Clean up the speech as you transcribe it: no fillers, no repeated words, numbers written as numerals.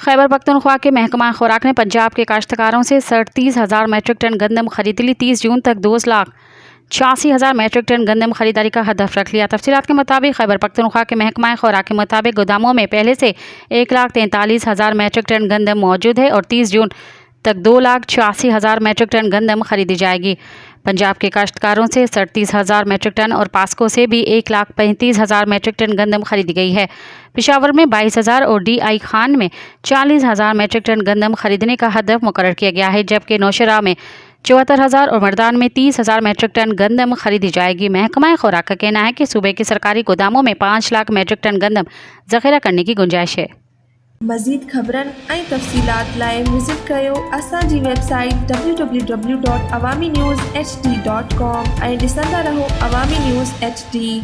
खैबर पख्तूनख्वा के महकमा खुराक ने पंजाब के काश्तकारों से 37,000 मैट्रिक टन गंदम खरीद ली। 30 जून तक 2,86,000 मैट्रिक टन गंदम खरीदारी का हदफ रख लिया। तफसीलात के मुताबिक खैबर पख्तूनख्वा के महकमा खुराक के मुताबिक गोदामों में पहले से 1,43,000 मैट्रिक टन गंदम मौजूद है और 30 जून तक 2,86,000 मैट्रिक टन गंदम खरीदी जाएगी। पंजाब के काश्तकारों से 37,000 मैट्रिक टन और पास्को से भी 1,35,000 मैट्रिक टन गंदम खरीदी गई है। पेशावर में 22,000 और DI खान में 40,000 मैट्रिक टन गंदम खरीदने का हदफ मुकर्रर किया गया है, जबकि नौशहरा में 74,000 और मर्दान में 30,000 मैट्रिक टन गंदम खरीदी जाएगी। महकमा खुराक का कहना है कि सूबे के सरकारी गोदामों में 5 लाख मैट्रिक टन गंदम ज़ख़ीरा करने की गुंजाइश है। मज़ीद ख़बरन ऐं तफ़सीलात लाइ विज़िट कयो असांजी वेबसाइट www.awamiNewsHD.com ऐं ॾिसंदा रहो अवामी न्यूज़ HD।